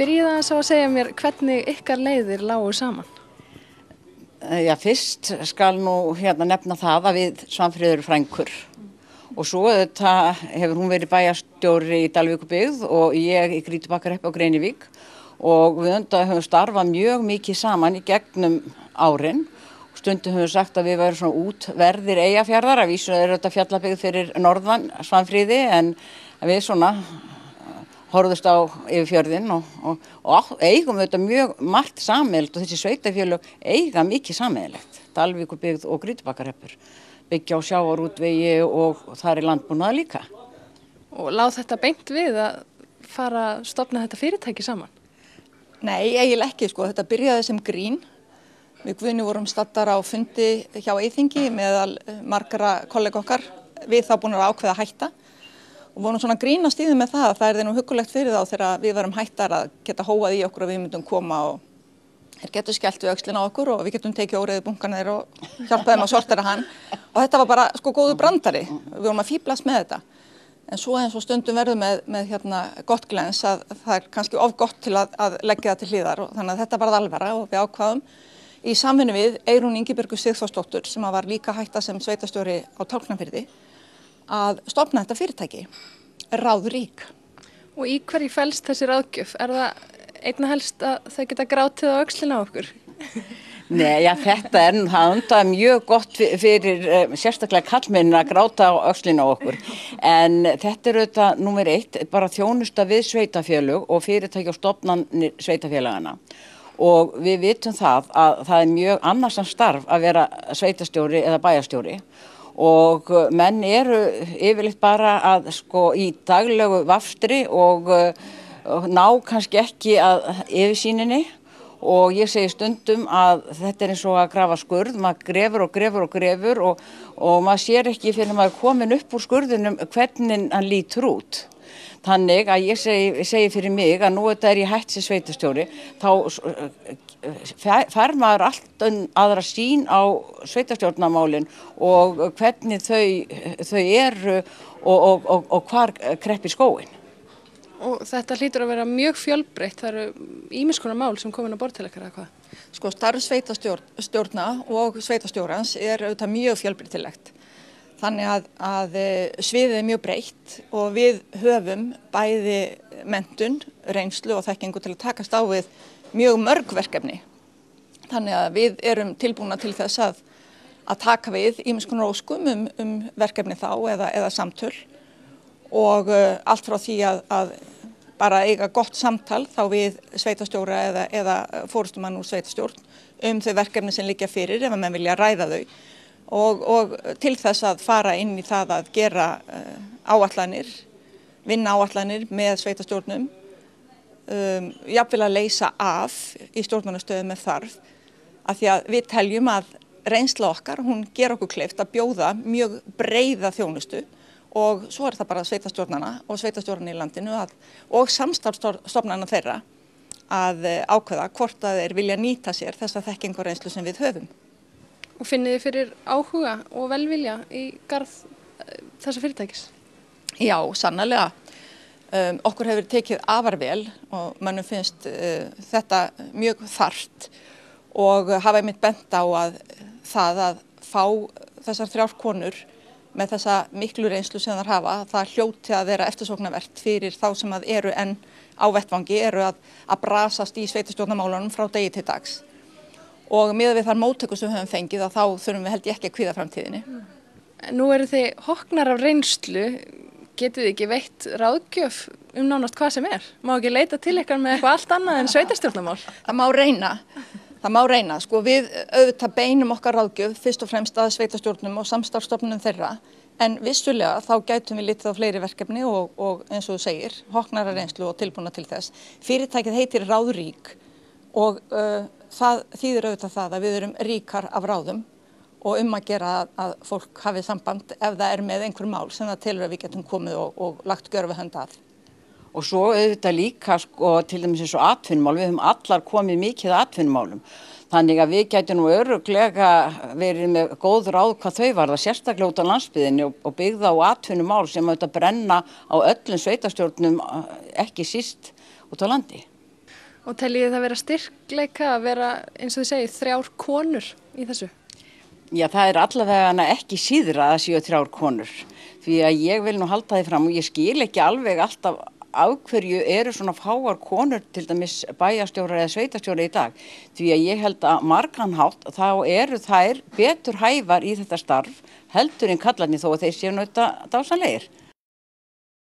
Byrjið aðeins á að segja mér hvernig ykkar leiðir lágu saman. Já, fyrst skal nú nefna það að við Svanfríður frænkur og svo þetta hefur hún verið bæjarstjóri í Dalvíkurbyggð og ég í Grýtubakkarhreppi á Grenivík og við höfum starfað mjög mikið saman í gegnum árin. Stundum höfum við sagt að við værum svona útverðir Eyjafjarðar, að vísu er þetta fjallabyggð fyrir norðan Svanfríði en við svona horfðust á yfir fjörðinn og eigum þetta mjög margt sameiginlegt og þessi sveitarfélög eiga mikið sameiginlegt. Dalvíkurbyggð og Grýtubakkarhreppur byggja á sjávarútvegi og þar er landbúnaður líka. Og lá þetta beint við að fara að stofna þetta fyrirtæki saman? Nei, eiginlega ekki sko. Þetta byrjaði sem grín. Við Guðni vorum staddar á fundi hjá Eyþingi meðal margra kollega okkar. Við þá búin að ákveða að hætta. Og vorum svona grínast í því með það að það er nú huggulegt fyrir þá þegar við varum hættar að geta hóað í okkur og við myndum koma og þeir getur skellt við öxlina á okkur og við getum tekið óreiðu bunkan þeir og hjálpa þeim að sortera hann. Og þetta var bara sko góðu brandari, við vorum að fíblast með þetta. En svo eins og stundum verður með gott glens að það er kannski of gott til að leggja það til hliðar og þannig að þetta varð alvara og við ákvaðum í samvinnu við Eyrún Ingibjörgu Sigþórsdóttur sem var líka hætta sem sveitarstjóri á Tálknafirði að stofna þetta fyrirtæki, Ráðrík. Og í hverju felst þessi ráðgjöf? Er það einna helst að þau geta grátið á öxlina á okkur? Nei, já, þetta er það mjög gott fyrir sérstaklega kallmenn að gráta á öxlina á okkur. En þetta er auðvitað númer 1, bara þjónusta við sveitafélög og fyrirtæki og stofnanir sveitafélagana. Og við vitum það að það er mjög annarsamt starf að vera sveitarstjóri eða bæjarstjóri. Og menn eru yfirleitt bara að sko í daglegu vafstri og ná kannski ekki að yfirsýninni og ég segi stundum að þetta er eins og að grafa skurð, maður grefur og grefur og grefur og maður sér ekki fyrir maður komin upp úr skurðinum hvernig hann lítur út. Þannig að ég segi fyrir mig að nú þetta er ég hætt sem sveitarstjóri, þá fær maður allt aðra sýn á sveitarstjórnarmálin og hvernig þau eru og hvar kreppir skóinn. Og þetta hlýtur að vera mjög fjölbreytt, það eru ýmiss konar mál sem komin á borð til ykkar eða hvað? Sko starf sveitarstjórna og sveitarstjórans er auðvitað mjög fjölbreytilegt. Þannig að sviðið er mjög breytt og við höfum bæði menntun, reynslu og þekkingu til að takast á við mjög mörg verkefni. Þannig að við erum tilbúna til þess að taka við ýmiss konar óskum verkefni þá eða samtöl og allt frá því að bara eiga gott samtal þá við sveitarstjóra eða forystumann úr sveitarstjórn þau verkefni sem liggja fyrir ef menn vilja ræða þau. Og til þess að fara inn í það að gera vinna áætlanir með sveitarstjórnum, jafnvel að leysa af í stjórnunarstöðum með þarf, af því að við teljum að reynsla okkar, hún ger okkur kleift að bjóða mjög breiða þjónustu og svo er það bara sveitarstjórnana og sveitarstjórnana í landinu og samstarfsstofnana þeirra að ákveða hvort að þeir vilja nýta sér þessa þekkingu og reynslu sem við höfum. Og finnið þið fyrir áhuga og velvilja í garð þessa fyrirtækis? Já, sannarlega. Okkur hefur tekið afar vel og mönnum finnst þetta mjög þarft og hafa einmitt bent á að það að fá þessar 3 konur með þessa miklu reynslu sem þær hafa, það hljóti að vera eftirsóknarvert fyrir þá sem að eru enn á vettvangi, eru að brasast í sveitarstjórnarmálunum frá degi til dags. Og miðað við þar móttöku sem við höfum fengið að þá þurfum við held ég ekki að kvíða framtíðinni. Nú eru þið hoknar af reynslu, getið þið ekki veitt ráðgjöf nánast hvað sem er? Má ekki leita til ykkar með eitthvað allt annað en sveitarstjórnarmál? Það má reyna. Sko við auðvitað beinum okkar ráðgjöf fyrst og fremst að sveitarstjórnum og samstarfsstofnunum þeirra en vissulega þá gætum við litið á fleiri verkefni og eins og þú segir, hoknar af reynslu og tilbúna til þess. Fyrirtækið heitir Ráðrík og það þýðir auðvitað það að við erum ríkar af ráðum og að gera að fólk hafi samband ef það er með einhver mál sem það telur að við getum komið og lagt gjörfu hönd að. Og svo auðvitað líka sko til dæmis eins og atvinnumál, við höfum allar komið mikið að atvinnumálum. Þannig að við gætum nú örugglega verið með góð ráð hvað þau varða, sérstaklega út á landsbyggðinni og byggða á atvinnumál sem auðvitað brenna á öllum sveitarstjórnum ekki síst út á landi. Og teljið það vera styrkleika að vera, eins og þið segið, 3 konur í þessu? Já, það allavega ekki síður að það séu 3 konur. Því að ég vil nú halda því fram og ég skil ekki alveg alltaf af hverju eru svona fáar konur til dæmis bæjarstjórar eða sveitastjórar í dag. Því að ég held að marganhátt þá eru þær betur hæfar í þetta starf heldur en kallarnir þó að þeir séu náttúrulega dásanlegir.